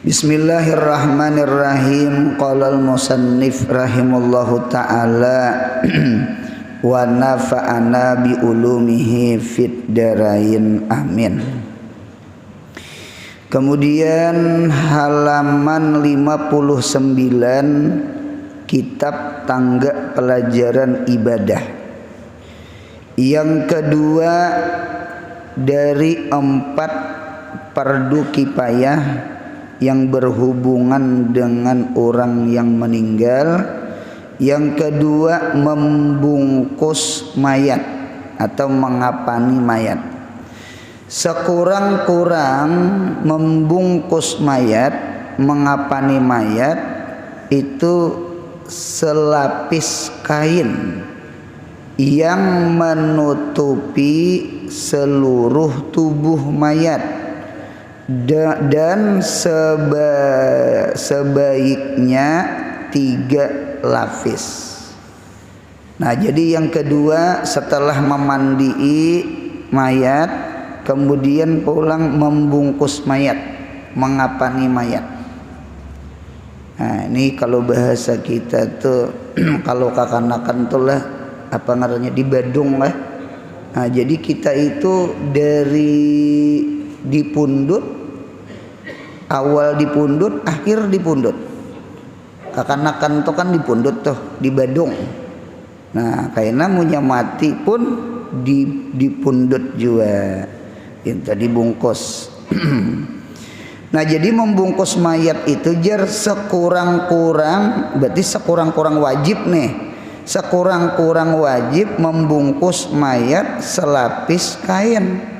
Bismillahirrahmanirrahim. Qala al-musannif rahimallahu ta'ala wa nafa'ana bi ulumihi fid darain amin. Kemudian halaman 59 kitab tangga pelajaran ibadah. Yang kedua dari 4 fardu kifayah yang berhubungan dengan orang yang meninggal. Yang kedua membungkus mayat atau mengapani mayat. Sekurang-kurang membungkus mayat, mengapani mayat itu selapis kain yang menutupi seluruh tubuh mayat. Dan sebaiknya 3 lapis. Nah, jadi yang kedua setelah memandii mayat, kemudian pulang membungkus mayat, mengapani mayat. Nah, ini kalau bahasa kita tuh kalau kakanakan tuh lah apa ngarannya di Badung lah. Nah, jadi kita itu dari dipundut, awal dipundut, akhir dipundut. Kakanakan tuh kan dipundut tuh di Badung. Nah, kayaknya munya mati pun dipundut juga. Itu dibungkus. Nah, jadi membungkus mayat itu jar sekurang-kurang, berarti sekurang-kurang wajib nih. Sekurang-kurang wajib membungkus mayat selapis kain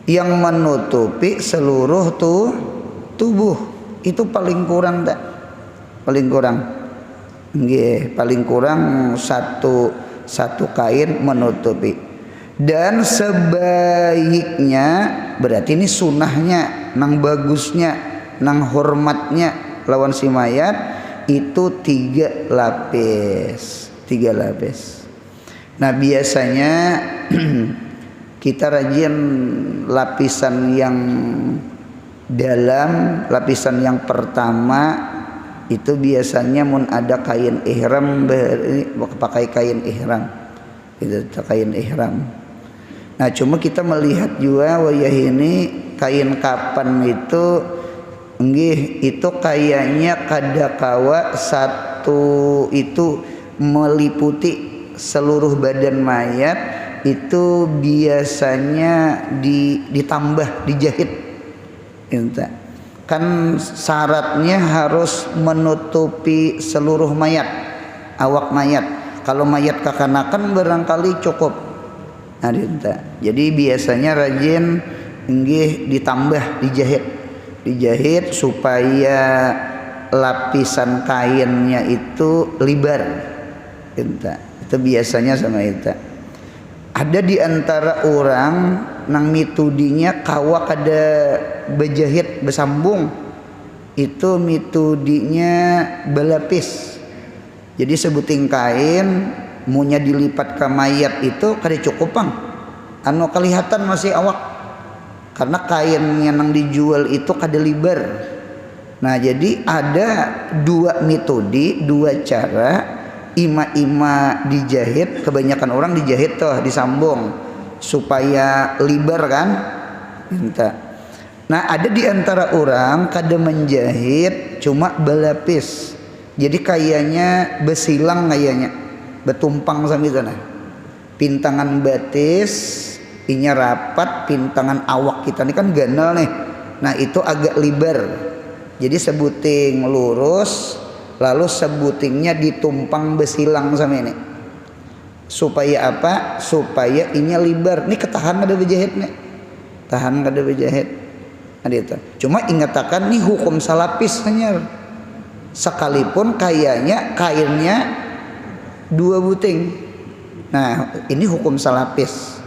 yang menutupi seluruh tubuh. Itu paling kurang tak? Paling kurang. Nggih, paling kurang satu kain menutupi. Dan sebaiknya, berarti ini sunahnya, nang bagusnya, nang hormatnya lawan si mayat itu 3 lapis. 3 lapis. Nah, biasanya kita rajin lapisan yang dalam, lapisan yang pertama itu biasanya mun ada kain ihram, pakai kain ihram. Itu kain ihram. Nah, cuma kita melihat juga wayah ini kain kapan itu nggih itu kayaknya kadakawa satu itu meliputi seluruh badan mayat. Itu biasanya ditambah, dijahit. Kan syaratnya harus menutupi seluruh mayat, awak mayat. Kalau mayat kakanakan barangkali cukup. Nah, jadi biasanya rajin nggih ditambah, dijahit supaya lapisan kainnya itu libar. Itu biasanya sama itu. Ada di antara orang nang mitudinya kawa kada bejahit besambung, itu mitudinya belapis. Jadi sebuting kain munya dilipat ke mayat itu kada cukup pang, anu kelihatan masih awak karena kainnya nang dijual itu kada libar. Nah, jadi ada 2 metode, 2 cara. Ima dijahit, kebanyakan orang dijahit tuh, disambung supaya libar kan. Nah, ada di antara orang kada menjahit, cuma belapis. Jadi kayaknya besilang, kayaknya betumpang sama itu. Nah, pintangan batis inya rapat, pintangan awak kita ini kan ganal nih. Nah, itu agak libar. Jadi sebuting lurus, lalu sebutingnya ditumpang besilang sama ini. Supaya apa? Supaya inya libar. Ini ketahan kada bejahit nih. Tahan kada bejahit. Nah, itu. Cuma ingatakan nih hukum salapis hanya. Sekalipun kayaknya kainnya 2 buting. Nah, ini hukum salapis.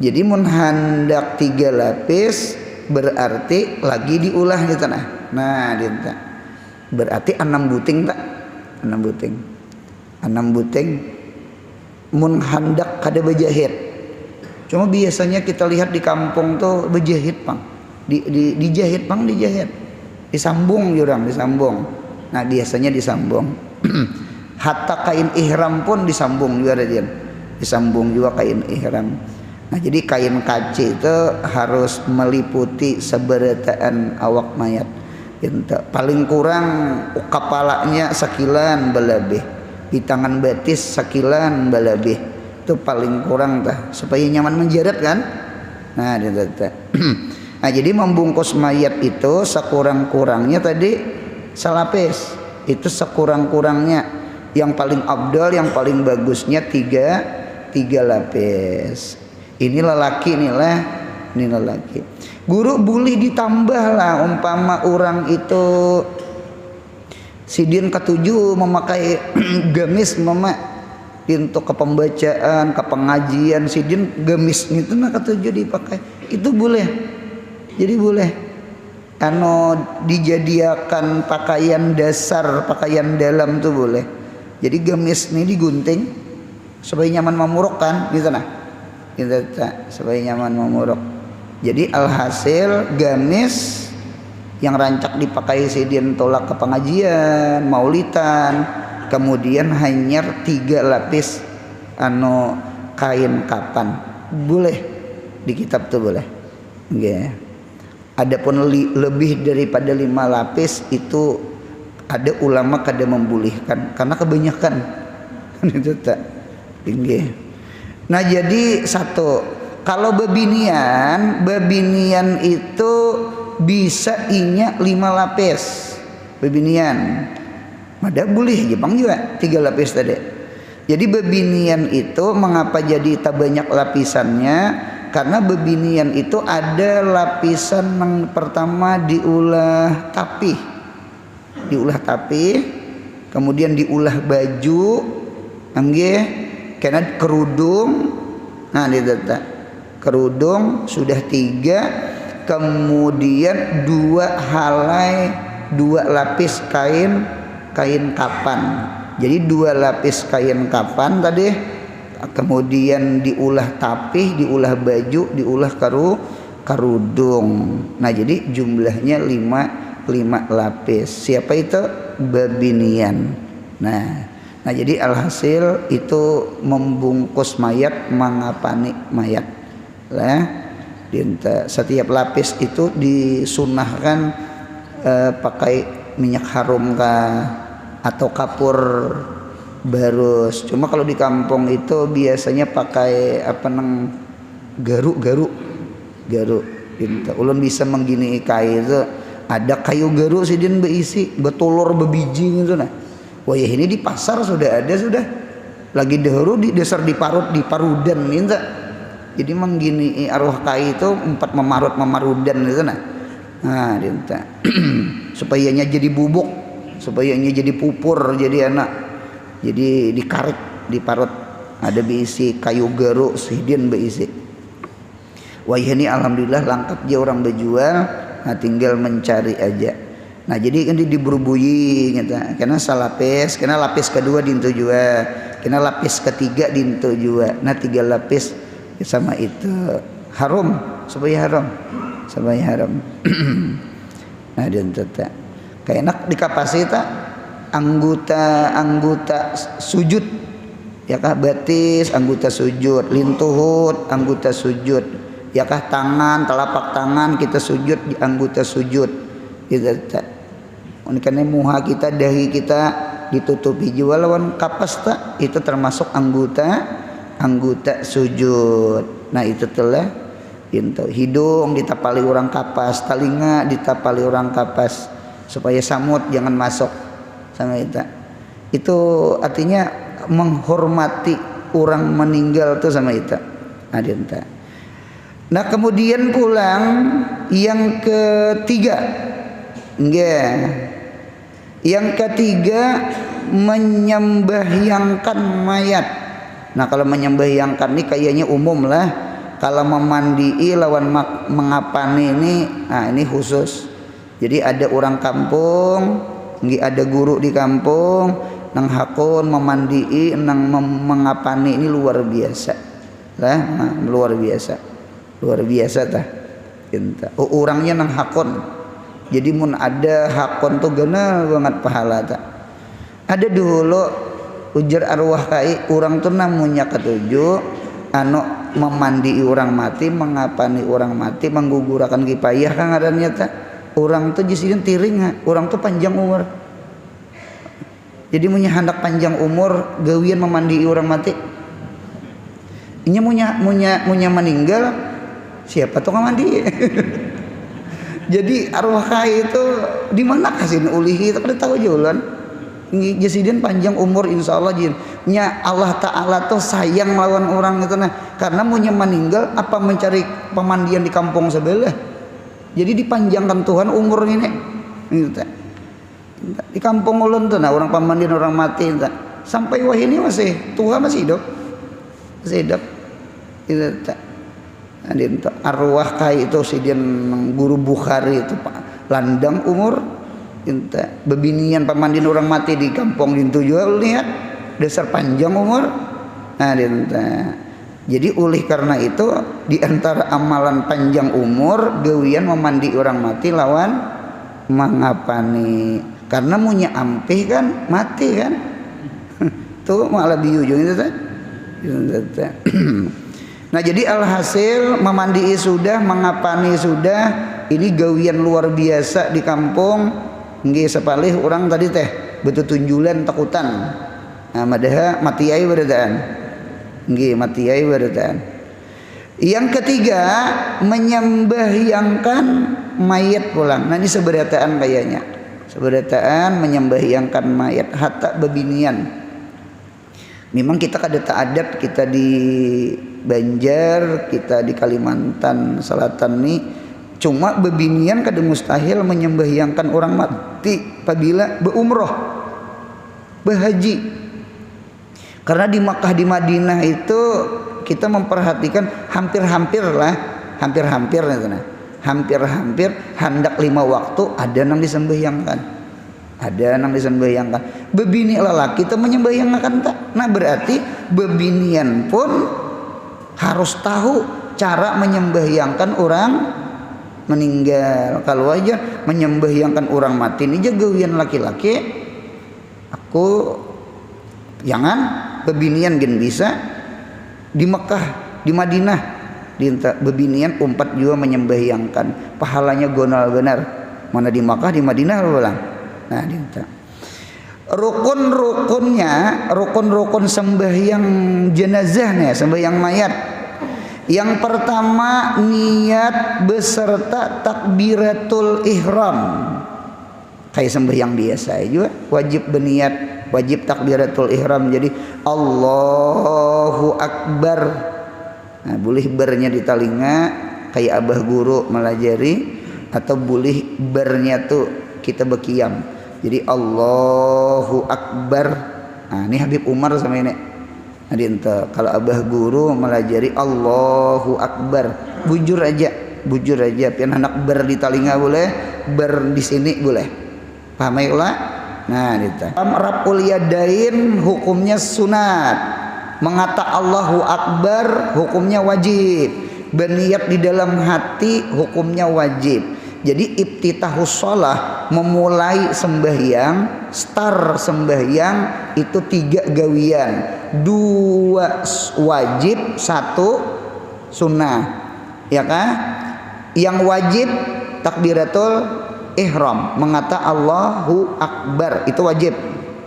Jadi mun handak 3 lapis berarti lagi diulah gitu nah. Nah, gitu. Berarti 6 buting tak? 6 buting. 6 buting mun handak kada bejahit. Cuma biasanya kita lihat di kampung tuh bejahit pang. Dijahit pang, dijahit. disambung jurang, disambung. Nah biasanya disambung. Hatta kain ihram pun disambung juga Radian, disambung juga kain ihram. Nah jadi kain kaci itu harus meliputi seberataan awak mayat. Paling kurang kepalanya sekilan belebih, di tangan betis sekilan belebih, itu paling kurang tah, supaya nyaman menjerat kan. Nah nah jadi membungkus mayat itu sekurang-kurangnya tadi selapis, itu sekurang-kurangnya. Yang paling abdal, yang paling bagusnya tiga lapis. Ini lelaki inilah, ini lelaki. Guru boleh ditambah lah, umpama orang itu sidin ketujuh memakai gamis mama untuk ke pembacaan, ke pengajian, sidin gamis itu nah ketujuh dipakai, itu boleh. Jadi boleh dijadikan pakaian dasar, pakaian dalam tuh boleh. Jadi gamis ini digunting supaya nyaman memuruk kan, gitu nah. Gitu supaya nyaman memuruk. Jadi alhasil gamis yang rancak dipakai sidin tolak ke pengajian, maulitan, kemudian hanyar 3 lapis kain kapan. Boleh di kitab tuh boleh. Nggih. Adapun lebih daripada 5 lapis itu ada ulama kada membolehkan karena kebanyakan. Itu tak tinggi. Nah jadi satu, kalau babinian itu bisa inya 5 lapis babinian. Ada boleh Jepang juga 3 lapis tadi. Jadi babinian itu mengapa jadi tak banyak lapisannya? Karena babinian itu ada lapisan yang pertama diulah tapi, kemudian diulah baju, nggih, karena kerudung. Nah ditata kerudung sudah 3, kemudian 2 lapis kain kapan. Jadi 2 lapis kain kapan tadi, kemudian diulah tapih, diulah baju, diulah kerudung. Nah jadi jumlahnya 5 lapis. Siapa itu? Babinian. Nah jadi alhasil itu membungkus mayat, mengapani mayat lah. Setiap lapis itu disunahkan pakai minyak harum kah atau kapur barus. Cuma kalau di kampung itu biasanya pakai garu. Ulun bisa menggini kai itu ada kayu garu sidin beisi, betulur bebiji gitu nah. Wah ya ini di pasar sudah ada sudah. Lagi dahulu di dasar diparut di parudan gitu. Jadi menggini arwah kai itu 4 memarudan gitu nah. Nah dinta supayanya jadi bubuk, supayanya jadi pupur, jadi anak. Jadi dikarik, diparut, ada beisi kayu garu sidin beisi. Wah ini alhamdulillah lengkap dia orang berjual. Nah tinggal mencari aja. Nah jadi ini diberubui gitu. Karena salapis, karena lapis kedua dintu juga, karena lapis ketiga dintu juga. Nah 3 lapis sama itu harum, supaya harum. Nah dintu tak kayak enak di kapasita anggota sujud ya kah, batis anggota sujud, lintuhut anggota sujud, ya kah, tangan, telapak tangan kita sujud di anggota sujud gitu. Karena muha kita, dahi kita ditutupi juga lawan kapas tak, itu termasuk anggota sujud. Nah itu telah hidung ditapali orang kapas, telinga ditapali orang kapas supaya samut jangan masuk sama kita. Itu artinya menghormati orang meninggal tuh sama kita. Nah kemudian pulang yang ketiga, menyembahyangkan mayat. Nah kalau menyembahyangkan ini kayaknya umum lah. Kalau memandii lawan mengapani ini, nah ini khusus. Jadi ada orang kampung, ada guru di kampung, nang hakun memandii, nang mengapani ini luar biasa lah, nah, luar biasa tah. Orangnya nang hakun, Jadi mun ada hakon tuh genal banget pahala tak. Ada dulu ujar arwah kai orang tuh namunya ketujuh anu memandi orang mati, mengapani orang mati, menggugurakan kipayah kan ngarannya tak. Orang tuh jisidin tiring, orang tuh panjang umur. Jadi punya hendak panjang umur gawian memandi orang mati. Ini munya meninggal siapa tuh mandi? Jadi arwah kai itu di mana kasih ulihi itu kada tahu jalan. Jasidin panjang umur insya Allah jin. Nya Allah Taala tuh sayang lawan orang itu nah. Karena munya meninggal apa mencari pemandian di kampung sebelah. Jadi dipanjangkan Tuhan umur ini. Di kampung ulun tuh nah orang pemandian orang mati tak. Sampai wah ini masih tua masih hidup. Masih hidup. Itu tak. Adin arwah kai itu sidin guru Bukhari itu Pak landang umur inta bebinian pemandian orang mati di kampung dintu juga lihat dasar panjang umur adin jadi ulih karena itu di antara amalan panjang umur gawian memandi orang mati lawan mangapani karena munya ampih kan mati kan tuh malah biujung itu teh. Nah jadi alhasil memandi sudah, mengapani sudah, ini gawian luar biasa di kampung. Nggih sepalih orang tadi teh betul tunjulan takutan. Nah madaha matiai beradaan. Nggih matiai beradaan. Yang ketiga menyembahyangkan mayat pulang. Nah ini seberataan kayaknya. Seberataan menyembahyangkan mayat hatta bebinian. Memang kita kada adat kita di Banjar, kita di Kalimantan Selatan nih cuma bebinian kada mustahil menyembahyangkan orang mati apabila berumroh, berhaji. Karena di Makkah di Madinah itu kita memperhatikan hampir-hampir lah, hampir-hampir nah. Hampir-hampir hendak 5 waktu ada yang disembahyangkan. Ada yang disembahyangkan. Bebini lelaki itu menyembahyangkan tak. Nah berarti bebinian pun harus tahu cara menyembahyangkan orang meninggal. Kalau aja menyembahyangkan orang mati ini gawian laki-laki, aku jangan bebinian gen bisa di Mekah, di Madinah, dinta bebinian umpat juga menyembahyangkan. Pahalanya gonal benar. Mana di Mekah, di Madinah ulang. Nah, dinta. Rukun sembahyang jenazahnya, sembahyang mayat. Yang pertama niat beserta takbiratul ihram. Kayak sembahyang biasa juga wajib berniat, wajib takbiratul ihram. Jadi Allahu Akbar. Nah, boleh bernya di telinga kayak abah guru melajari atau boleh bernya tuh kita berkiam. Jadi Allahu Akbar. Nah, ini Habib Umar sama ini. Nah, kalau abah guru melajari Allahu Akbar, bujur aja. Pian anak ber di telinga boleh, ber di sini boleh. Paham ya? Nah, itu. Raf'ul yadain hukumnya sunat. Mengata Allahu Akbar hukumnya wajib. Berniat di dalam hati hukumnya wajib. Jadi ibtitahus shalah, memulai sembahyang, start sembahyang itu 3 gawian, 2 wajib, 1 sunnah, ya kan? Yang wajib takbiratul ihram, mengata Allahu Akbar itu wajib,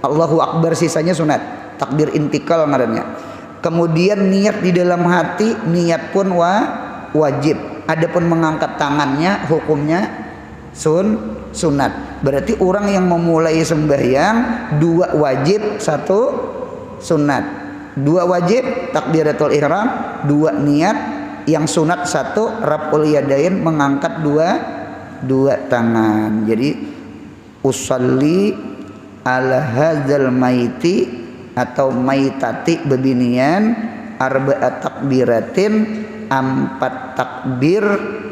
Allahu Akbar sisanya sunat, takbir intikal ngarannya. Kemudian niat di dalam hati, niat pun wajib. Adapun mengangkat tangannya hukumnya sunat. Berarti orang yang memulai sembahyang 2 wajib, 1 sunat. 2 wajib takbiratul ihram, 2 niat, yang sunat 1 raf'ul yadain mengangkat 2 tangan. Jadi usolli ala hadzal maiti atau maitati bebinian arba'at takbiratin 4 takbir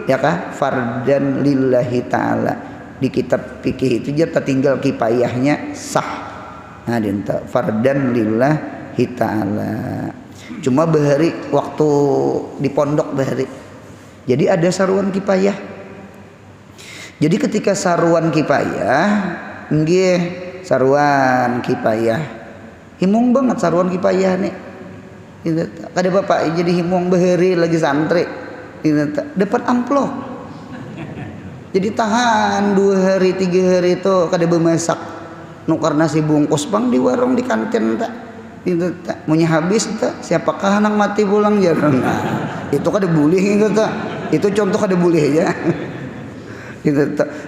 ya kah fardan lillahi ta'ala. Di kitab fikih itu dia tertinggal kipayahnya sah. Nah dinta fardan lillahi ta'ala. Cuma bahari waktu di pondok bahari. Jadi ada saruan kipayah. Jadi ketika saruan kipayah, nggih saruan kipayah, himung banget saruan kipayah nih. Kada bapak jadi himung beheri lagi santri, dapat amplop. Jadi tahan 2 hari 3 hari itu kada bemasak, nukar nasi bungkus bang di warung di kantin tak. Punya habis tak, siapakah anak mati pulang ya? Nah, itu kada boleh gitu tak. Itu contoh kada boleh ya.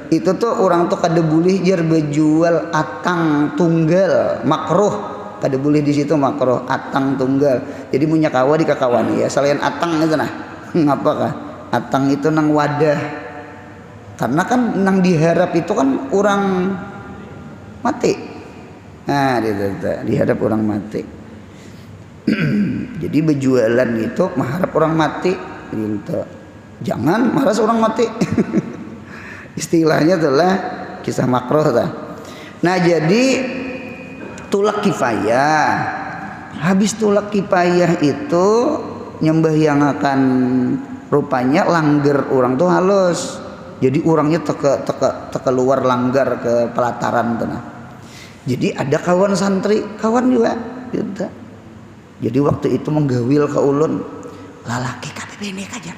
Itu tuh orang tuh kada boleh jar berjual atang tunggal, makruh. Kada boleh di situ makruh atang tunggal. Jadi punya kawa di kakawan ya. Selain atang itu nah, ngapakah? Atang itu nang wadah. Karena kan nang diharap itu kan orang mati. Nah, diharap orang mati. Jadi berjualan itu mengharap orang mati. Jangan maras orang mati. Istilahnya adalah kisah makruh ta. Nah, jadi tulak kifayah. Habis tulak kifayah itu nyembah yang akan rupanya langgar orang tuh halus. Jadi orangnya teka luar langgar ke pelataran tanah. Jadi ada kawan santri, kawan juga gitu. Jadi waktu itu menggawil ke ulun, lalaki kabebine aja.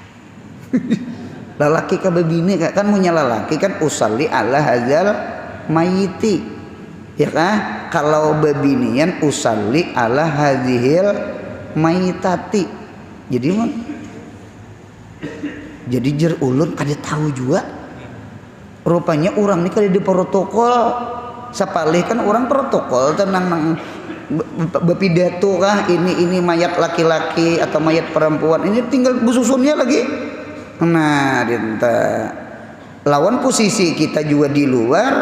Lalaki kabebine kan punya lalaki kan usalli ala hadzal mayiti. Ya kan? Kalau babinian usalli ala hadzihil mayitati. Jadi jer ulun kada tahu juga. Rupanya orang ini kada di protokol. Sapalih kan orang protokol tenang berpidato kah ini mayat laki-laki atau mayat perempuan, ini tinggal bususunnya lagi. Nah, dinta lawan posisi kita juga di luar,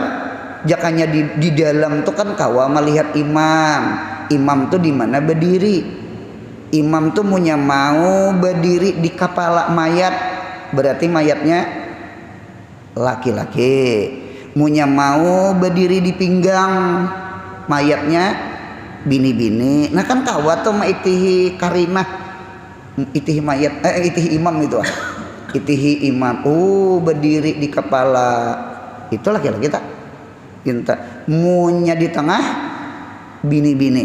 jakanya di dalam tuh kan kawa melihat imam tuh di mana berdiri. Imam tuh punya mau berdiri di kepala mayat, berarti mayatnya laki-laki. Munya mau berdiri di pinggang, mayatnya bini-bini. Nah kan kawat tuh itihi karimah, itihi mayat, itihi imam itu itihi imam. Berdiri di kepala itu laki-laki tak? Inta. Munya di tengah bini-bini.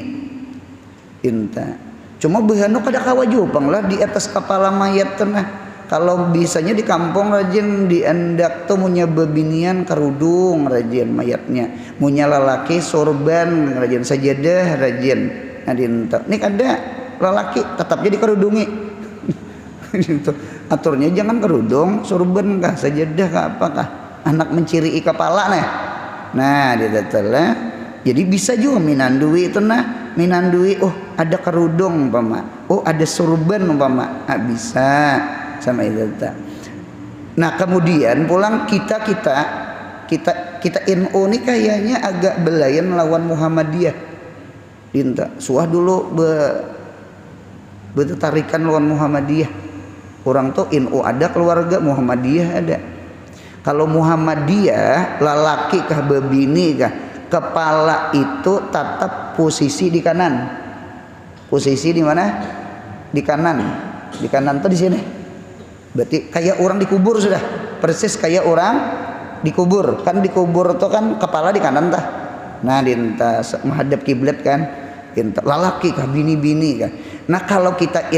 Inta. Cuma behanu kada kawa jupang lah di atas kepala mayat tengah. Kalau bisanya di kampung rajin diandak tuh munya bebinian kerudung rajin mayatnya, munya lalaki sorban rajin sajadah rajin. Nah dinta nih ada lalaki tetap jadi kerudungi. Aturnya jangan kerudung, sorban kah, sajadah kah, apakah anak menciri kepala nih. Nah ditatelah. Jadi bisa juga minandui itu nah, minandui ada kerudung umpama, ada sorban umpama, bisa. Sama itu. Nah kemudian pulang kita NU ini kayaknya agak belayan lawan Muhammadiyah. Dinta suah dulu bertarikan lawan Muhammadiyah. Orang tuh NU ada, keluarga Muhammadiyah ada. Kalau Muhammadiyah lalaki kah bebini kah, kepala itu tetap posisi di kanan. Posisi di mana? Di kanan. Di kanan tuh di sini. Berarti kayak orang dikubur sudah, persis kayak orang dikubur. Kan dikubur tuh kan kepala di kanan tah. Nah dinta menghadap kiblat kan. Dinta lalaki kah bini-bini kan. Nah kalau kita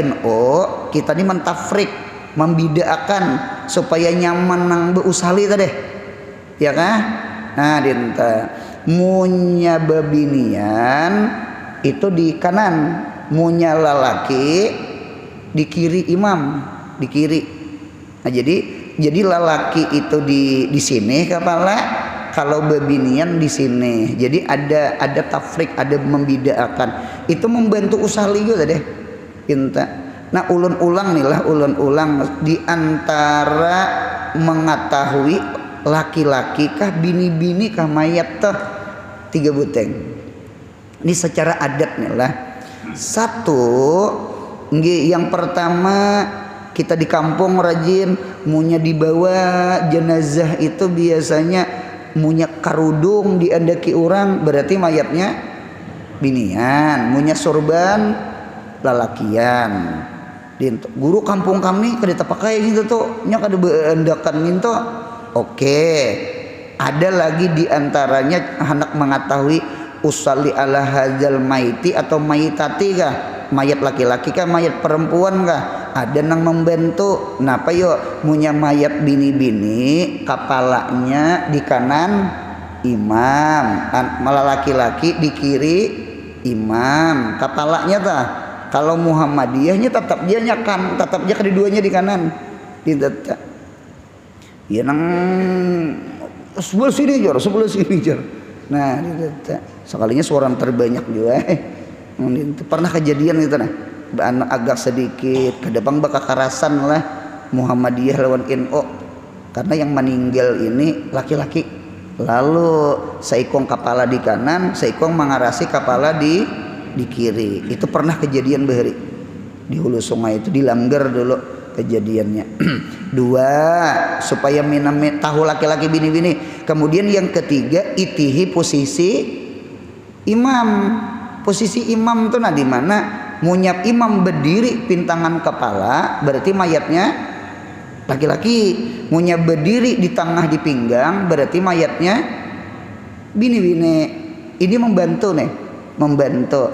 kita ini mentafrik, membidakan supaya nyaman nang beusali tadi. Ya kan? Nah dinta munya babinian itu di kanan, munya lalaki di kiri imam, di kiri. Nah jadi lalaki itu di sini kepala, kalau bebinian di sini. Jadi ada tafrik, ada membidakan. Itu membantu usali juga deh. Inta. Nah ulun-ulang di antara mengetahui laki-laki kah bini-bini kah mayat teh 3 buteng. Ini secara adat nih lah. Satu, yang pertama kita di kampung rajin munya dibawa jenazah itu biasanya munya karudung diandaki orang, berarti mayatnya binian, munya sorban lalakian. Guru kampung kami kada pakai gitu tuh, nya kada beandakan minto. Oke. Ada lagi diantaranya hendak mengetahui usalli ala hadzal maiti atau maitati kah? Mayat laki-laki kah, mayat perempuan kah? Ada nang membantu. Napa yo munya mayat bini-bini kepalanya di kanan imam, malah laki-laki di kiri imam. Kepalanya tah. Kalau Muhammadiyahnya tetap dia nyakan, tetap dia keduanya di kanan. Tidak. Ya nang sebelah sini jor, sebelah sini jor. Nah, sekalinya suara terbanyak juga. Pernah kejadian gitu nah. Agak sedikit ke depan bakal karasan lah Muhammadiyah lawan NU. Karena yang meninggal ini laki-laki. Lalu seikong kepala di kanan, seikong mengarasi kepala di kiri. Itu pernah kejadian bahari di hulu sungai itu, dilanggar dulu kejadiannya. Dua, supaya minam tahu laki-laki bini-bini. Kemudian yang ketiga, itihi posisi imam. Posisi imam itu nah di mana munyap imam berdiri pintangan kepala, berarti mayatnya laki-laki. Munyap berdiri di tengah di pinggang, berarti mayatnya bini-bini. Ini membantu nih, membantu.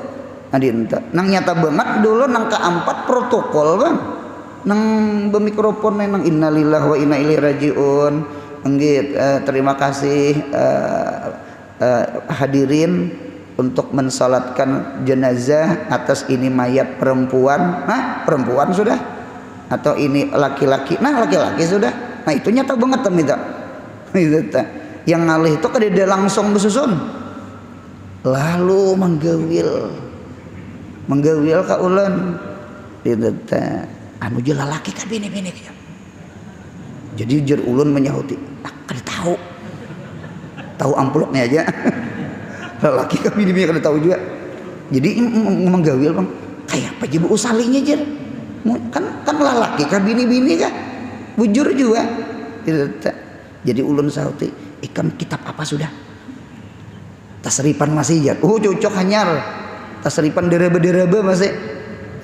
Nang nyata banget dulu nang keempat protokol bang. Nang bermikrofon nang innalillahi wa inna ilaihi rajiun. Enggit, terima kasih hadirin untuk mensalatkan jenazah atas ini mayat perempuan. Nah, perempuan sudah. Atau ini laki-laki. Nah, laki-laki sudah. Nah, itu nyata banget teman-teman. Yang ngalih itu kada langsung bersusun. Lalu menggawil ka ulan. Anu je lalaki ka bini-bini. Jadi jer ulun menyahuti, kada tahu amplopnya aja. Lalaki ka bini-bini kada tahu juga. Jadi menggawil bang, kayak apa jibu usalinya jer. Kan lalaki ka bini-bini kah? Bujur juga. Jadi ulun sahuti, ikan kitab apa sudah? Tasripan masih jar. Oh cocok hanyar. Tasripan deraba-deraba masih.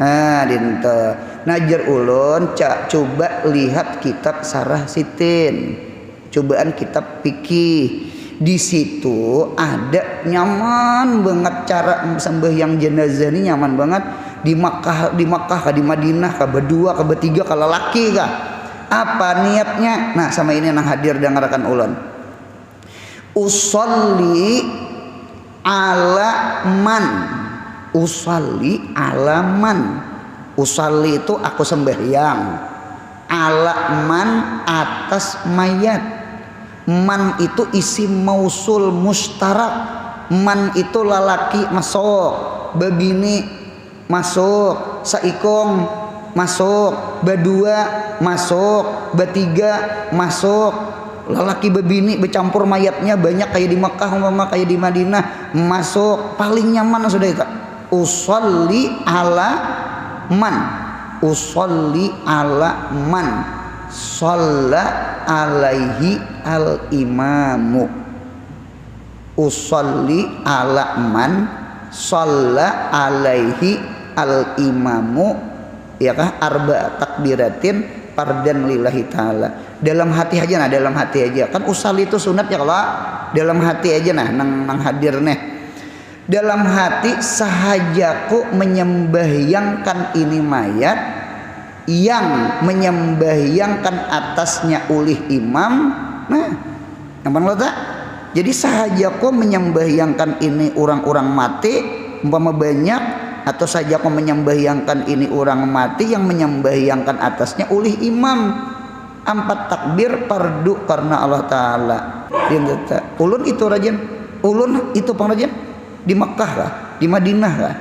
Nah, dinta. Najar ulun coba lihat kitab Sarah Sitin. Cobaan kitab fikih. Di situ ada nyaman banget cara sembahyang jenazah ini, nyaman banget di Makkah, di Madinah, ka berdua, ka bertiga, ka lelaki kah? Apa niatnya? Nah, sama ini nang hadir dengarkan ulun. Usolli ala man. Usolli ala man. Usolli itu aku sembahyang. Ala man atas mayat. Man itu isim mausul mustarak. Man itu lalaki masuk, bebini masuk, saikong masuk, berdua masuk, bertiga masuk, lalaki bebini bercampur mayatnya banyak kayak di Mekah umpama kayak di Madinah masuk. Paling nyaman sudah itu. Usolli ala man. Usolli ala man shalla alaihi al imamu. Usolli ala man shalla alaihi al imamu, ya kah, arba takbiratin fardan lillahi ta'ala. Dalam hati aja nah, dalam hati aja. Kan usolli itu sunat ya, kalau dalam hati aja nah nang hadir nih. Dalam hati sahajaku menyembahyangkan ini mayat yang menyembahyangkan atasnya oleh imam. Nah, nampak lo tak? Jadi sahajaku menyembahyangkan ini orang-orang mati umpama banyak, atau sahajaku menyembahyangkan ini orang mati yang menyembahyangkan atasnya oleh imam. 4 takbir fardu karena Allah Ta'ala. Ulun itu rajin. Ulun itu pengrajin di Makkah kah? Di Madinah kah?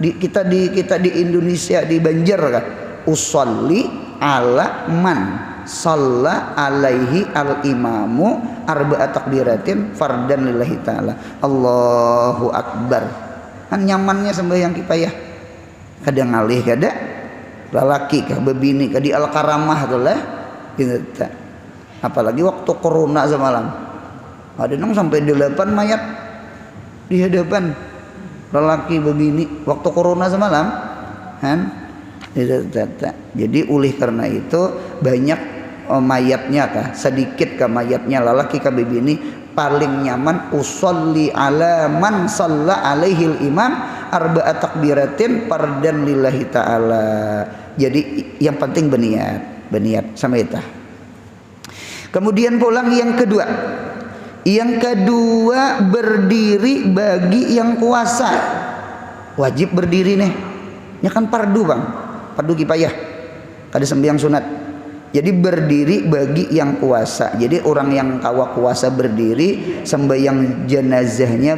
Kita di Indonesia di Banjar kah? Usolli ala man shalla alaihi al imamu arba'a takbiratin fardan lillahi ta'ala. Allahu akbar. Kan nyamannya sembahyang kipayah. Kadang ngalih kada lalaki kah bebini kah di al karamah tuh lah. Apalagi waktu corona semalam. Ada nang sampai 8 mayat di hadapan lalaki bebini waktu corona semalam kan. Jadi oleh karena itu banyak mayatnya kah sedikit kah mayatnya lalaki ka bibini paling nyaman usolli ala man shalla alaihil imam arba'a takbiratin fardan lillahi ta'ala. Jadi yang penting berniat sama itu. Kemudian pulang yang kedua berdiri bagi yang puasa. Wajib berdiri nih. Ini kan fardu bang, fardu kifayah. Kada sembahyang sunat. Jadi berdiri bagi yang puasa. Jadi orang yang kawa puasa berdiri, sembahyang jenazahnya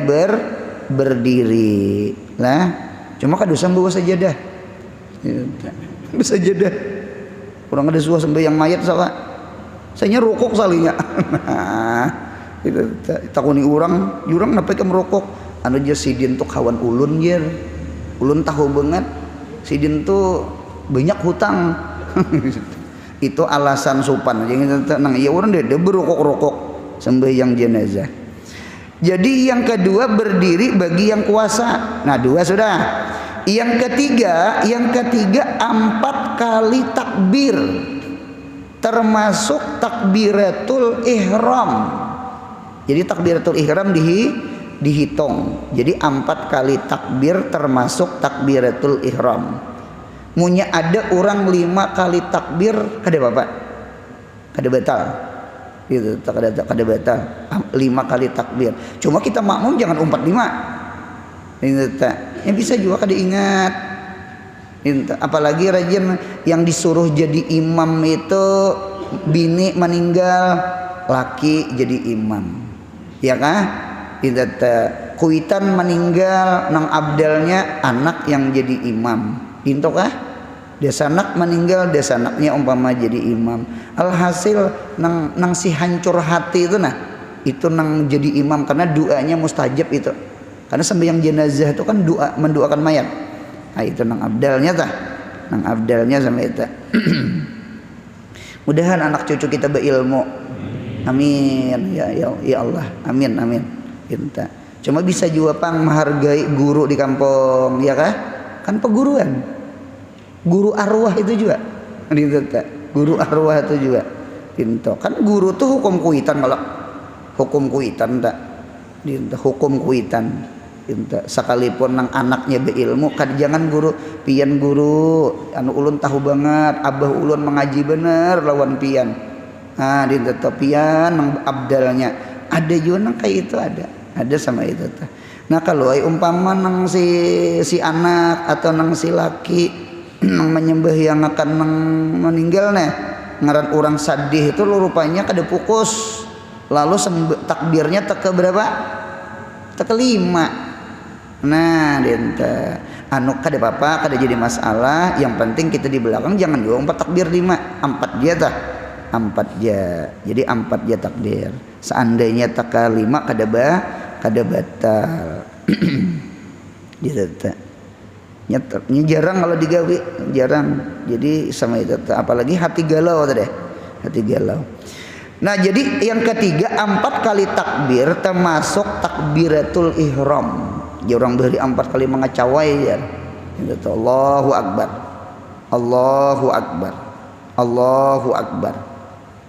berdiri. Lah, cuma kada usah bawa sajadah. Sajadah. Orang ada suah sembahyang mayat salah. Saya rokok salinya. Takuni orang napa ke merokok anu aja sidin tuh kawan ulun jer ulun tahu banget sidin tuh banyak hutang. Itu alasan sopan aja nang iya orang dia berokok sembahyang jenazah. Jadi yang kedua berdiri bagi yang kuasa. Nah dua sudah. Yang ketiga 4 kali takbir termasuk takbiratul ihram. Jadi takbiratul ihram dihitung. Jadi 4 kali takbir termasuk takbiratul ihram. Munya ada orang 5 kali takbir kada bapak, kada batal. Gitu, kada batal. 5 kali takbir. Cuma kita makmum jangan 45. Yang bisa juga kada ingat. Apalagi rajin yang disuruh jadi imam itu bini meninggal, laki jadi imam. Ya kah? Kuitan meninggal nang abdalnya anak yang jadi imam. Pintu kah? Desanak meninggal, desanaknya umpama jadi imam. Alhasil nang si hancur hati itu itu nang jadi imam karena doanya mustajab itu. Karena sembahyang jenazah itu kan doa mendoakan mayat. Nah itu nang abdalnya sama itu. Mudahan anak cucu kita berilmu. Amin ya Allah. Amin. Kita. Cuma bisa juga pang menghargai guru di kampung, ya kah? Kan peguruan. Guru arwah itu juga. Guru arwah itu juga. Pintu. Kan guru tuh hukum kuitan kalau hukum kuitan tak. Hukum kuitan. Pintu. Sekalipun nang anaknya berilmu kan jangan guru pian guru anu ulun tahu banget abah ulun mengaji bener lawan pian. Nah di pian abdalnya ada juga nang kayak itu ada sama itu. Nah kalau umpama nang si anak atau nang si laki nang menyembah yang akan nang meninggal ngaran orang sadih itu rupanya kada pukus lalu takbirnya teke berapa? Teke 5. Nah dinta anu kada apa-apa kada jadi masalah, yang penting kita di belakang jangan juga 4 takbir 5 4 dia tah 4 ja. Jadi 4 ja takbir. Seandainya taka 5 kada batal. Gitu tak. Ini jarang kalau digawe, jarang. Jadi sama itu apalagi hati galau tadi. Hati galau. Nah, jadi yang ketiga 4 kali takbir termasuk takbiratul ihram. Ya orang beri 4 kali mengacawai ya. Gitu Allahu akbar. Allahu akbar. Allahu akbar.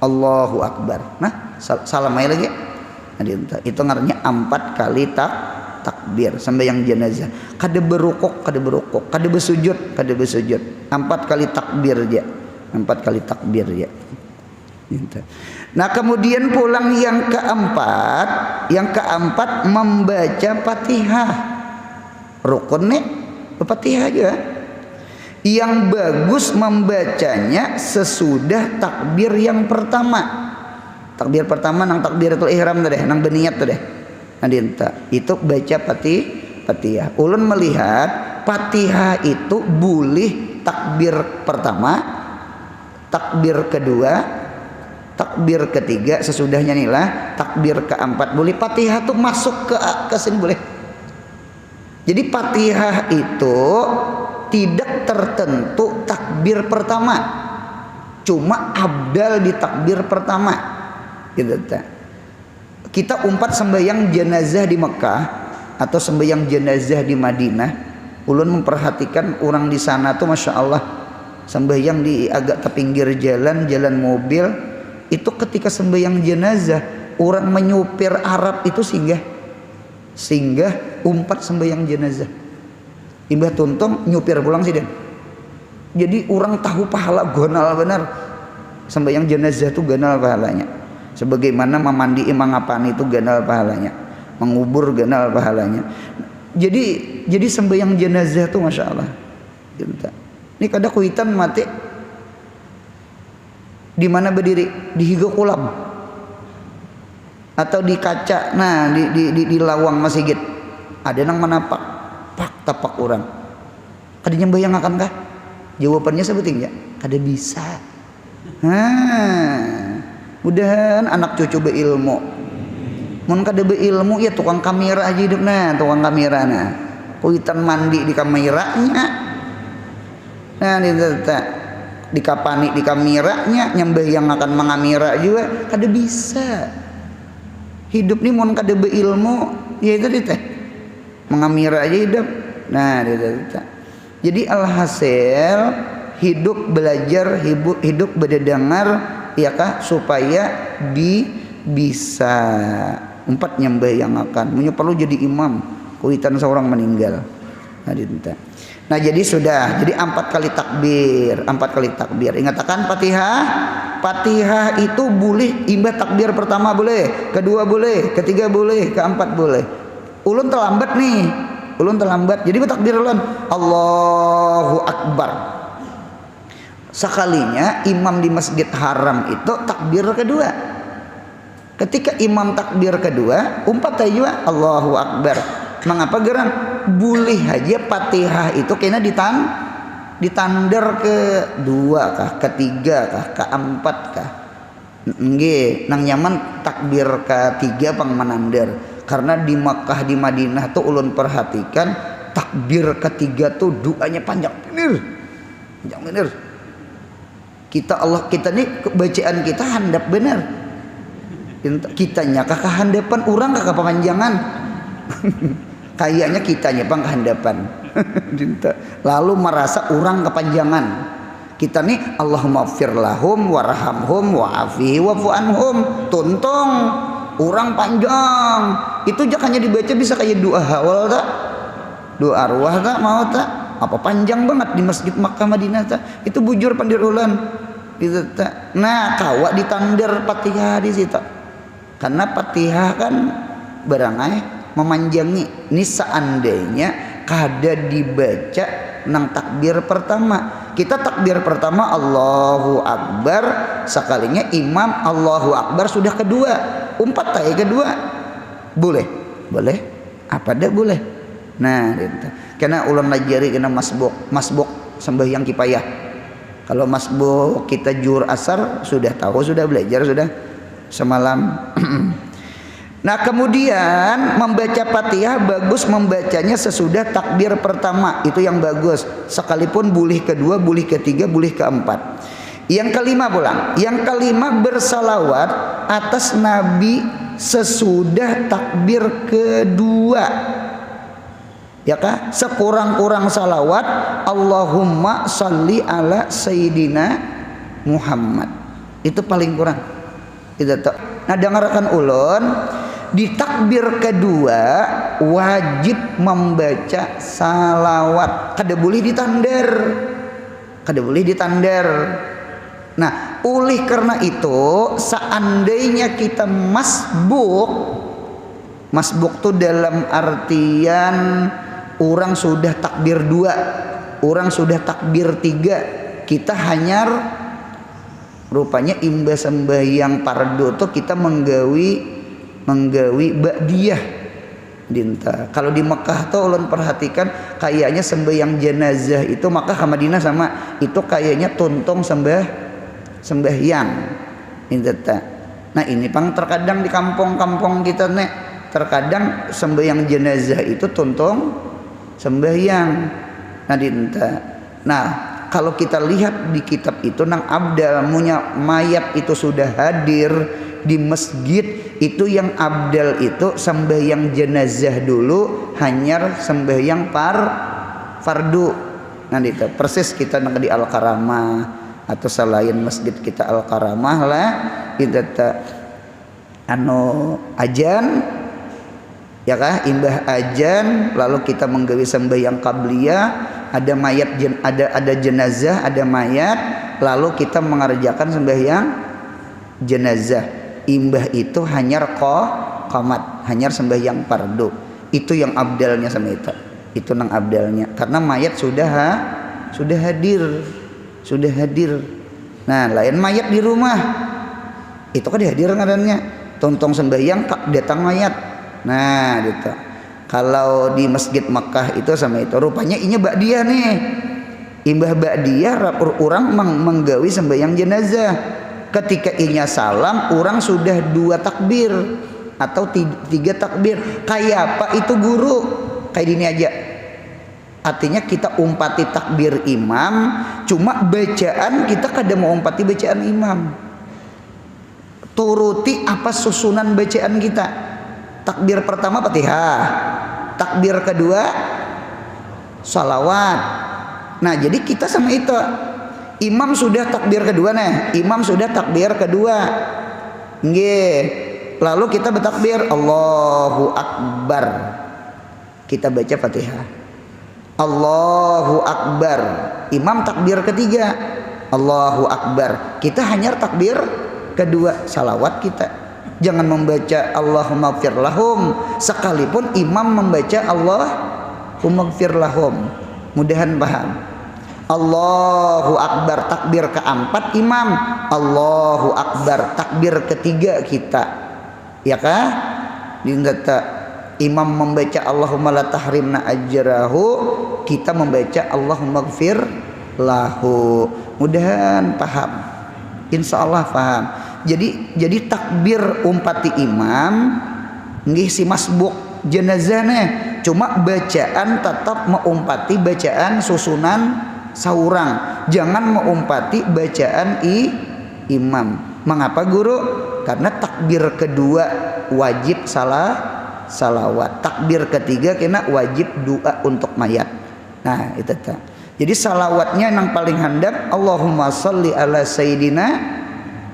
Allahu akbar. Nah, salam aja lagi. Nah, itu ngarannya 4 kali takbir sembahyang jenazah. Kada berukuk, kada bersujud. 4 kali takbir aja. 4 kali takbir aja. Nah, kemudian pulang yang keempat membaca Fatihah. Rukun nih, Fatihah aja. Yang bagus membacanya sesudah takbir yang pertama. Takbir pertama nang takbiratul ihram tadi, nang berniat tadi. Nah, itu baca Fatihah. Ulun melihat Fatihah itu boleh takbir pertama, takbir kedua, takbir ketiga, sesudahnya inilah takbir keempat boleh. Fatihah tuh masuk ke sini boleh. Jadi Fatihah itu tidak tertentu takbir pertama, cuma abdal di takbir pertama gitu. Kita sembahyang jenazah di Mekah atau sembahyang jenazah di Madinah, ulun memperhatikan orang di sana tuh masya Allah sembahyang di agak tepinggir jalan mobil, itu ketika sembahyang jenazah orang menyupir Arab itu singgah umpat sembahyang jenazah, imbah tuntung nyupir pulang sih Den. Jadi orang tahu pahala gonal benar sembahyang jenazah itu ganal pahalanya, sebagaimana memandi mangapani itu ganal pahalanya, mengubur ganal pahalanya. Jadi sembahyang jenazah tuh masya Allah. Ini kada kuitan mati di mana berdiri di higo kolam atau di kaca, nah di lawang masjid ada nang menapak tapak orang. Kada nyembayang akan kah? Jawabannya sebutin ya, kada bisa. Mudahan anak cucu beilmu. Mun kada beilmu ya tukang kamera aja hidup tukang kamera kuitan mandi di kameranya. Nah di kapani di kameranya, nyembah yang akan mengamira juga kada bisa. Hidup nih mun kada beilmu ya itu teh mengamira aja hidup. Nah jadi alhasil hidup belajar, hidup berdengar ya kah, supaya bisa empat nyembah yang akan perlu jadi imam kuitan seorang meninggal. Nah jadi sudah, jadi 4 kali takbir. Ingatkan Fatihah itu boleh imbah takbir pertama boleh, kedua boleh, ketiga boleh, keempat boleh. Ulun terlambat jadi takbir ulun Allahu Akbar. Sekalinya imam di Masjid Haram itu takbir kedua. Ketika imam takbir kedua umpat aja Allahu Akbar. Mengapa geram? Boleh aja Fatihah itu kena ditander ke dua kah, ketiga kah, keempat kah? Nggih, nang nyaman takbir ketiga pang menandar. Karena di Makkah di Madinah tuh ulun perhatikan takbir ketiga tuh doanya panjang bener. Kita nih bacaan kita handap bener. Kitanya kakak handapan, orang kakak pemanjangan. Kayaknya kitanya pang kehandapan. Lalu merasa orang kepanjangan. Kita nih Allahumma fir lahum warhamhum wa'afi wa'fu anhum. Tuntung orang panjang. Itu jangannya dibaca bisa kayak doa hawal tak? Doa arwah tak? Mau tak? Apa panjang banget di Masjid Makkah Madinah tak? Itu bujur pandir ulan. Itu tak. Nah, kawak ditandir Fatihah di situ. Karena Fatihah kan berangai memanjangi. Ini seandainya kada dibaca nang takbir pertama. Kita takbir pertama Allahu Akbar, sekalinya imam Allahu Akbar sudah kedua. Umpat tay kedua. Boleh. Apa dah boleh. Nah, gitu. Karena ulang lajari kena masbuk sembahyang kipayah. Kalau masbuk kita juhur asar sudah tahu, sudah belajar sudah semalam. Nah kemudian membaca Fatihah bagus membacanya sesudah takbir pertama, itu yang bagus. Sekalipun boleh kedua, boleh ketiga, boleh keempat. Yang kelima pulang, yang kelima bersalawat atas Nabi sesudah takbir kedua. Ya kah? Sekurang-kurang salawat Allahumma salli ala Sayyidina Muhammad. Itu paling kurang. Nah dengarkan ulun, di takbir kedua wajib membaca salawat, kada boleh ditandar. Nah oleh karena itu seandainya kita masbuk tuh dalam artian orang sudah takbir 2, orang sudah takbir 3, kita hanyar rupanya imbas sembahyang pardo tuh kita menggawi ba'diyah dinta. Kalau di Mekah tuh ulun perhatikan kayaknya sembahyang jenazah itu Mekah ke Madinah sama itu kayaknya tuntung sembahyang dinta. Nah ini pang terkadang di kampung-kampung kita nek terkadang sembahyang jenazah itu tuntung sembahyang. Nah dinta. Nah kalau kita lihat di kitab itu nang abdal munya mayat itu sudah hadir di masjid, itu yang abdal itu sembahyang jenazah dulu hanyar sembahyang fardu. nanti itu persis kita nang di Al Karamah atau selain masjid kita Al Karamah lah kita anu ajan ya kah imbah ajan lalu kita menggawi sembahyang qabliyah ada mayat ada jenazah ada mayat lalu kita mengerjakan sembahyang jenazah imbah itu hanya qamat hanya sembahyang fardu itu yang abdalnya sama itu nang abdalnya karena mayat sudah hadir nah lain mayat di rumah itu kan hadir ngarannya tontong sembahyang datang mayat nah gitu kalau di masjid Makkah itu sama itu rupanya inya ba'diyah nih imbah ba'diyah orang menggawi sembahyang jenazah ketika inya salam orang sudah 2 takbir atau 3 takbir kayak apa itu guru kayak gini aja artinya kita umpati takbir imam cuma bacaan kita kada mau umpati bacaan imam turuti apa susunan bacaan kita takbir pertama Fatihah takbir kedua salawat nah jadi kita sama itu imam sudah takbir kedua nggih lalu kita bertakbir Allahu Akbar kita baca Fatihah Allahu Akbar imam takbir ketiga Allahu Akbar kita hanya takbir kedua salawat kita jangan membaca Allahumma gfir lahum sekalipun imam membaca Allahumma gfir lahum mudahan paham Allahu Akbar takbir keempat imam Allahu Akbar takbir ketiga kita ya kah dindata imam membaca Allahumma la tahrimna ajrahu kita membaca Allahumma gfir lahu mudahan paham insyaallah paham jadi takbir umpati imam nggih si masbuk jenazahnya cuma bacaan tetap mengumpati bacaan susunan saurang jangan mengumpati bacaan imam mengapa guru karena takbir kedua wajib salawat takbir ketiga kena wajib doa untuk mayat nah itu tak jadi salawatnya yang paling handap Allahumma sholli ala sayyidina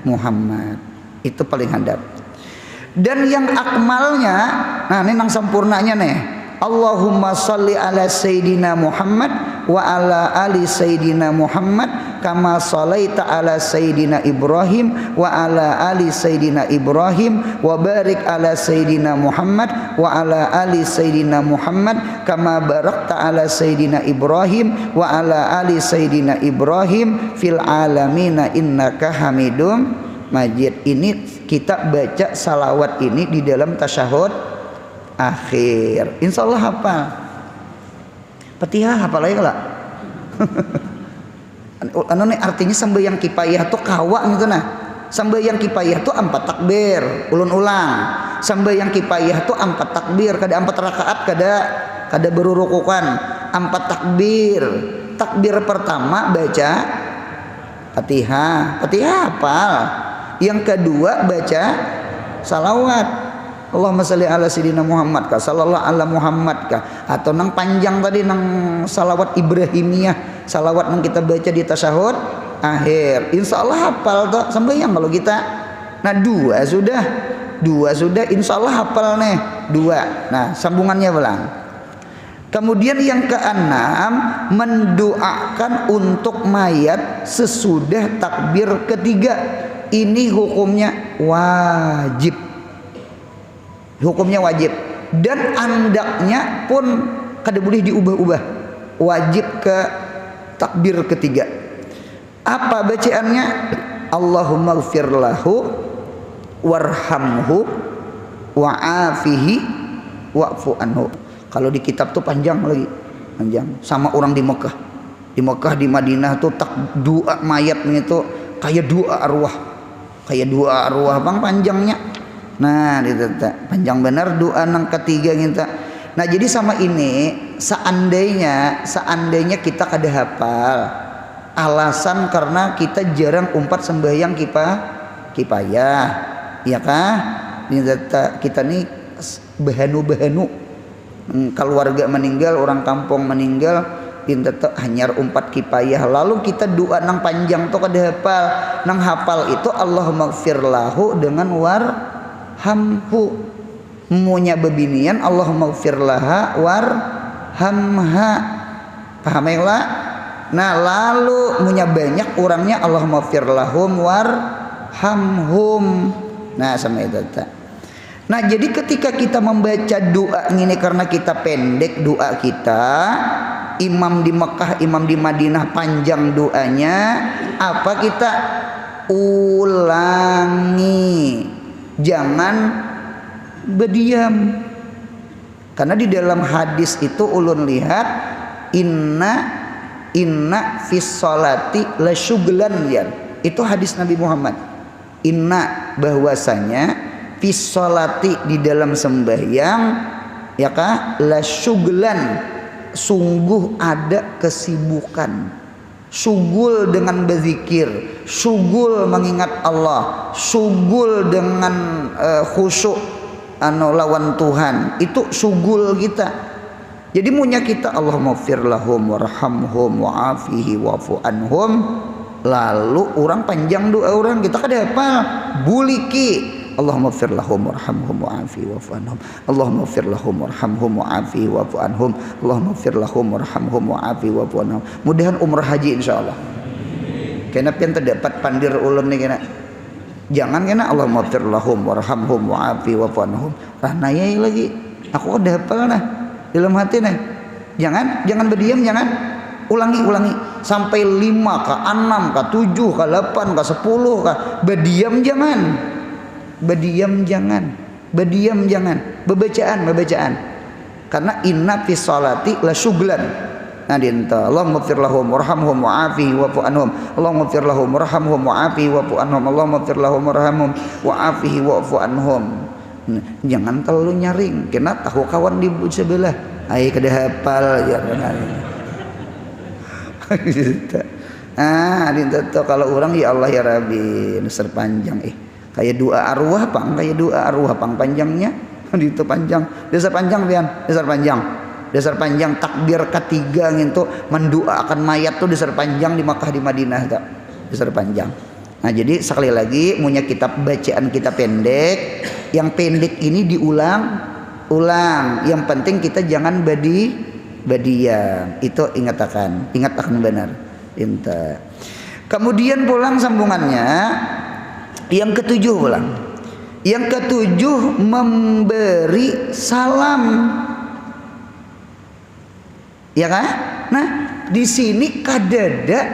Muhammad itu paling handap dan yang akmalnya nah ini yang sempurnanya nih Allahumma sholli ala sayyidina Muhammad wa ala ali sayyidina Muhammad kama sholaita ala sayyidina Ibrahim wa ala ali sayyidina Ibrahim wa barik ala sayyidina Muhammad wa ala ali sayyidina Muhammad kama barakta ala sayyidina Ibrahim wa ala ali sayyidina Ibrahim fil alamina innaka hamidum majid ini kita baca salawat ini di dalam tasyahud akhir insyaallah hafal Fatihah hafal aja lah anu nih artinya sembahyang kifayah tuh kawa gitu nah sembahyang kifayah tuh 4 takbir ulun ulang sembahyang kifayah tuh 4 takbir kada 4 rakaat kada berurukukan 4 takbir pertama baca Fatihah hafal yang kedua baca salawat Allahumma sholli ala sayyidina Muhammad ka sallallahu ala Muhammad ka atau nang panjang tadi nang salawat Ibrahimiyah salawat nang kita baca di tasyahud akhir insyaallah hafal tuh sembahyang kalau kita nah dua sudah insyaallah hafal nih 2 nah sambungannya ulang kemudian yang keenam mendoakan untuk mayat sesudah takbir ketiga ini hukumnya wajib dan andaknya pun kada boleh diubah-ubah wajib ke takbir ketiga apa bacaannya Allahumma gfir lahu warhamhu wa'afihi wa'fu anhu kalau di kitab tuh panjang sama orang di Mekah di Madinah tuh tak doa mayat itu kayak doa arwah bang panjangnya nah itu panjang benar doa nang ketiga kita nah jadi sama ini seandainya kita kada hafal alasan karena kita jarang umpat sembahyang kifayah ya kah kita nih behanu keluarga meninggal orang kampung meninggal pinta tuh hanyar umpat kipayah. Lalu kita doa nang panjang tuh kada hafal. Nang hafal itu Allahumma gfir lahu dengan warhamhu. Munya bebinian Allahumma gfir laha warhamha. Paham ya lah? Nah lalu munya banyak orangnya Allahumma gfir lahum warhamhum. Nah sama itu tak. Nah jadi ketika kita membaca doa ini karena kita pendek doa kita, imam di Mekah, imam di Madinah panjang doanya, apa kita ulangi, jangan berdiam. Karena di dalam hadis itu ulun lihat inna fis sholati la syuglan ya. Itu hadis Nabi Muhammad. Inna bahwasanya fisolati di dalam sembahyang ya kah la syuglan sungguh ada kesibukan, syugul dengan berzikir, syugul mengingat Allah, syugul dengan khusyuk lawan Tuhan, itu syugul kita. Jadi munya kita Allahumma gfir lahum warhamhum wa'afihi wa'fu anhum, lalu orang panjang doa orang kita kada hafal buliki Allahumma gfir lahum warhamhum wa'afihi wa'fu anhum, Allahumma gfir lahum warhamhum wa'afihi wa'fu anhum, Allahumma gfir lahum warhamhum wa'afihi wa'fu anhum. Mudahan umrah haji insyaallah. Kena pian terdapat pandir ulun nih kena. Jangan kena Allahumma gfir lahum warhamhum wa'afihi wa'fu anhum. Ranaya lagi. Aku udah hafal nah dalam hati nah. Jangan berdiam, jangan. Ulangi sampai 5 ke 6 ke 7 ke 8 ke 10 ke berdiam jangan. Berdiam jangan, bebacaan. Karena inna fis sholati la syuglan. Nah dinta Allahumma gfir lahum warhamhum wa'afihi wa'fu anhum, Allahumma gfir lahum warhamhum wa'afihi wa'fu anhum, Allahumma gfir lahum warhamhum wa'afihi wa'fu anhum. Jangan terlalu nyaring, kena tahu kawan di sebelah. Ai kada hafal ya benar. Dinta tuh kalau orang ya Allah ya Rabbi besar panjang kayak doa arwah pang, panjangnya di itu panjang, dasar panjang takbir ketiga gitu mendoakan mayat tuh dasar panjang di Makkah di Madinah tak dasar panjang. Nah jadi sekali lagi punya kitab bacaan kita pendek, yang pendek ini diulang, yang penting kita jangan badiam, itu ingat akan benar inta. Kemudian pulang sambungannya yang ketujuh pulang. Yang ketujuh memberi salam. Ya kan? Nah, di sini kadada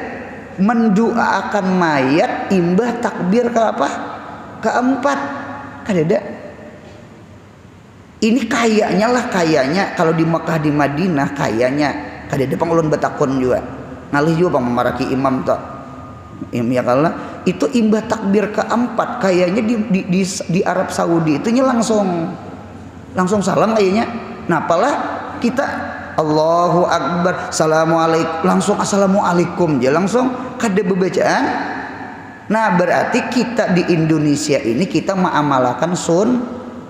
mendoakan mayat imbah takbir ke apa? Keempat. Kadada. Ini kayaknya kalau di Mekah di Madinah kayaknya kadada pangulun betakon juga. Ngalih juga pang memaraki imam tak. Ya kalau itu imbah takbir keempat kayaknya di Arab Saudi itunya langsung salam kayaknya. Nah apalah kita Allahu Akbar assalamualaikum langsung assalamualaikum aja langsung kada bebacaan. Nah berarti kita di Indonesia ini kita mengamalkan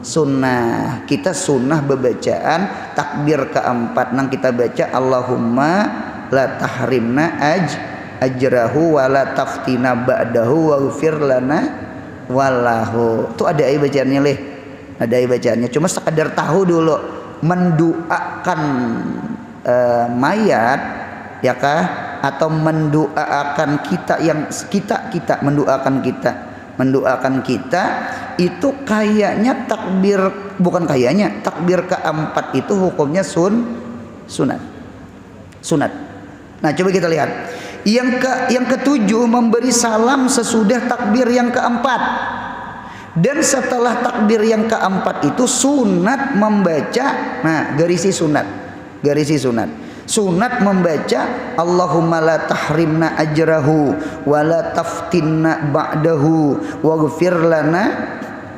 sunnah, kita sunnah bebacaan takbir keempat nang kita baca Allahumma la tahrimna ajrahu wala taftina ba'dahu waghfir lana walahu. Itu ada bacaannya leh. Ada bacaannya. Cuma sekadar tahu dulu mendoakan mayat ya kah atau mendoakan kita yang kita mendoakan kita itu kayaknya takbir takbir keempat itu hukumnya sunat. Nah coba kita lihat. Yang ketujuh memberi salam sesudah takbir yang keempat. Dan setelah takbir yang keempat itu sunat membaca, nah garisi sunat. Sunat membaca Allahumma la tahrimna ajrahu wa la taftinna ba'dahu waghfir lana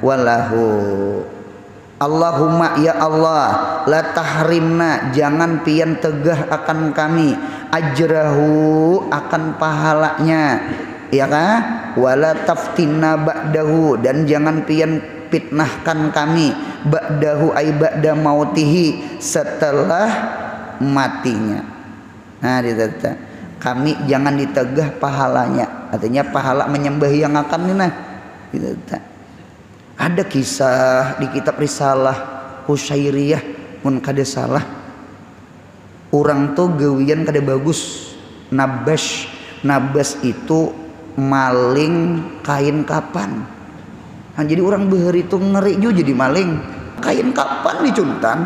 walahu. Allahumma ya Allah la tahrimna jangan pian tegah akan kami ajrahu akan pahalanya ya kan wala taftinna ba'dahu dan jangan pian fitnahkan kami ba'dahu ay ba'da mautihi setelah matinya. Nah ditata kami jangan ditegah pahalanya, artinya pahala menyembah yang akan nah ditata. Ada kisah di kitab Risalah Qusyairiyah mun kada salah orang tuh gawian kada bagus nabas itu maling kain kapan. Nah, jadi orang beheri itu ngeri juga jadi maling kain kapan dicuntan.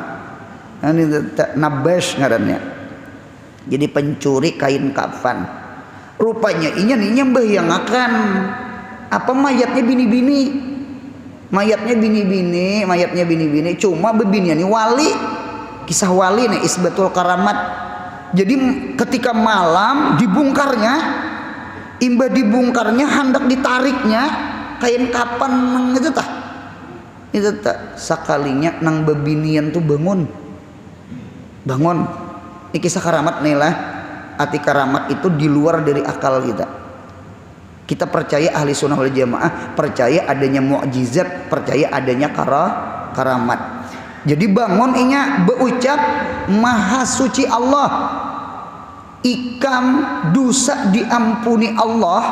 Nah, ini nabas ngarannya. Jadi pencuri kain kapan. Rupanya inya nyembah yang akan apa mayatnya bini-bini. Mayatnya bini-bini cuma bebinian ini wali. Kisah wali nih isbatul karamat. Jadi ketika malam dibongkarnya, imbah dibongkarnya hendak ditariknya kain kapan nang itu tah. Itu tak sakalinya nang bebinian tuh bangun. Ini kisah karamat nih lah. Arti karamat itu di luar dari akal kita. Kita percaya ahli sunnah wal jamaah, percaya adanya mukjizat, percaya adanya karamat. Jadi bangun inya berucap maha suci Allah, ikam dosa diampuni Allah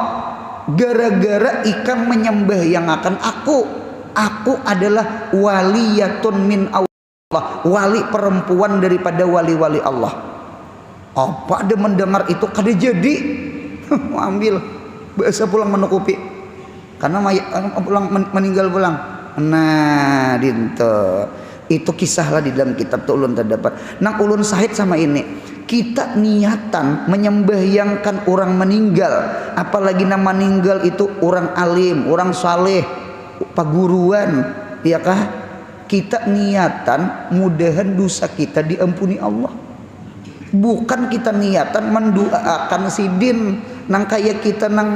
gara-gara ikam menyembah yang akan aku adalah waliyatun min Allah, wali perempuan daripada wali-wali Allah. Apa ada mendengar itu kada jadi mau ambil bahasa pulang menukupi karena pulang meninggal pulang. Nah dinto itu kisah lah di dalam kitab tuh ulun terdapat. Nang ulun sahid sama ini kita niatan menyembahyangkan orang meninggal, apalagi nama meninggal itu orang alim, orang saleh, paguruan, ya kah? Kita niatan mudahan dosa kita diampuni Allah. Bukan kita niatan mendoakan sidin nang kaya kita nang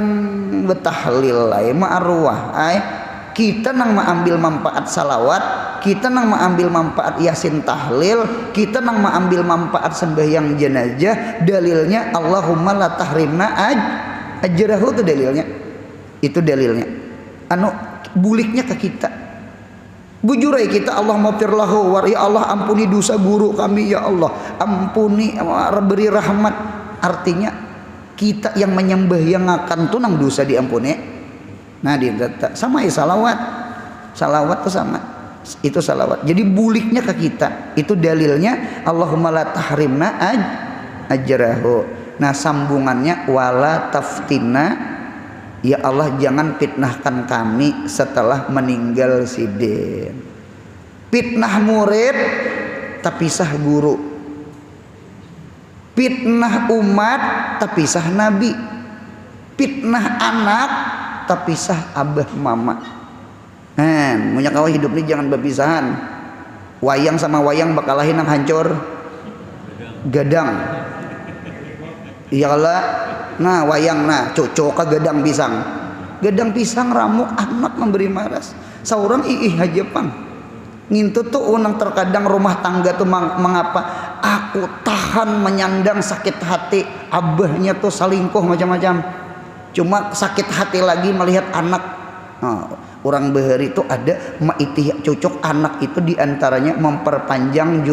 betahlil ay ma'arwah ay kita nang mengambil manfaat salawat, kita nang mengambil manfaat yasin tahlil, kita nang mengambil manfaat sembahyang jenazah. Dalilnya Allahumma la tahrimna ajrahu, itu dalilnya. Itu dalilnya. Anu buliknya ke kita. Bujurai kita Allah maghfir lahu, ya Allah ampuni dosa guru kami ya Allah. Ampuni, beri rahmat. Artinya kita yang menyembahyangakan tuh nang dosa diampuni. Nah sama ya salawat tuh sama itu salawat. Jadi buliknya ke kita itu dalilnya Allahumma la tahrimna ajrahu. Nah sambungannya wala taftina, ya Allah jangan fitnahkan kami setelah meninggal sidin. Fitnah murid tapi sah guru, fitnah umat tapi sah nabi, fitnah anak tapi sah abah mama. Punya kawah hidup ini jangan berpisahan. Wayang sama wayang bakalahin yang hancur gadang. Iyalah. Nah wayang nah cocok ke gadang pisang ramuk anak memberi maras. Seorang aja pang ngintut tuh unang terkadang rumah tangga tuh mengapa aku tahan menyandang sakit hati abahnya tuh selingkuh macam-macam. Cuma sakit hati lagi melihat anak. Orang beheri itu ada maitih cocok anak itu diantaranya memperpanjang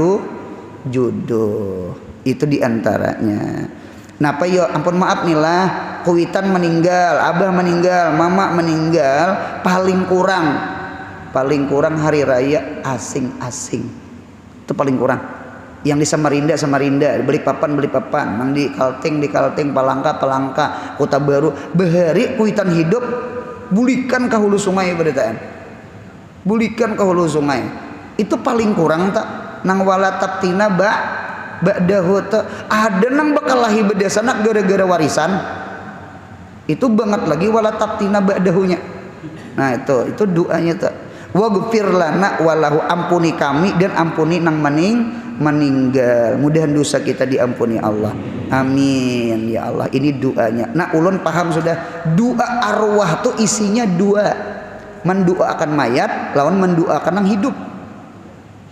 jodoh. Itu diantaranya. Napa yo ampun maaf nih lah, kuitan meninggal, abah meninggal, mama meninggal, paling kurang hari raya asing-asing. Itu paling kurang. Yang di Samarinda, beli papan, nang di Kalteng, Palangka, Kota Baru, beheri kuitan hidup, bulikan ke hulu sungai beritaan. Bulikan ke hulu sungai. Itu paling kurang tak nang wala taptina ba'dahu ta ada nang bakalahi bedasanak gara-gara warisan. Itu banget lagi wala taptina ba'dahunya. Nah itu doanya tak. Waghfir lana walahu, ampuni kami dan ampuni nang meninggal. Mudahan dosa kita diampuni Allah. Amin ya Allah. Ini doanya. Nah ulun paham sudah. Doa arwah tuh isinya dua. Mendoakan mayat lawan mendoakan nang hidup.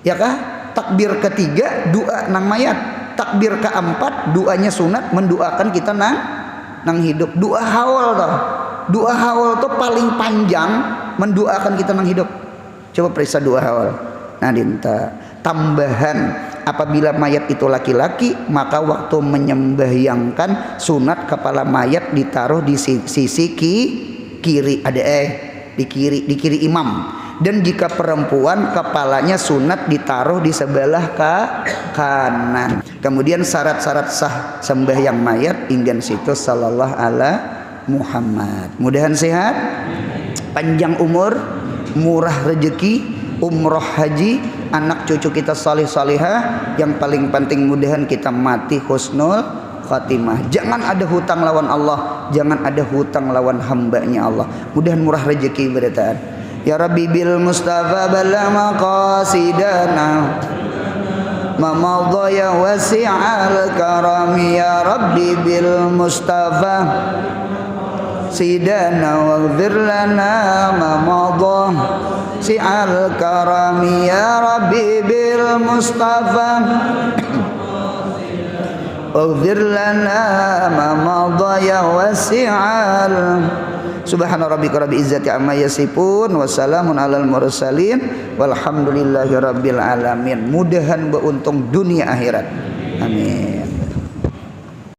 Ya kah? Takbir ketiga doa nang mayat. Takbir keempat doanya sunat mendoakan kita nang hidup. Doa haul toh. Doa haul tuh paling panjang mendoakan kita nang hidup. Coba periksa doa haul. Nah dinta tambahan apabila mayat itu laki-laki, maka waktu menyembahyangkan sunat kepala mayat ditaruh di sisi kiri, di kiri imam. Dan jika perempuan, kepalanya sunat ditaruh di sebelah kanan. Kemudian syarat-syarat sah sembahyang mayat inggan situ sallallahu ala Muhammad. Mudahan sehat, panjang umur, murah rezeki, umroh haji, anak cucu kita salih salihah, yang paling penting mudahan kita mati husnul khatimah. Jangan ada hutang lawan Allah, jangan ada hutang lawan hambanya Allah. Mudahan murah rezeki beritaan. Ya Rabbi bil Mustafa bala maqasidana mamadha ya wasi'al karami. Ya Rabbi bil Mustafa sidana waghfir lana mamadha si'al karami. Ya Rabbi bil Mustafa waghfir lana mamadha ya wasi'al. Subhana rabbika rabbil izzati amma yasifun wa salamun alal mursalin walhamdulillahi rabbil alamin. Mudahan beruntung dunia akhirat. Amin.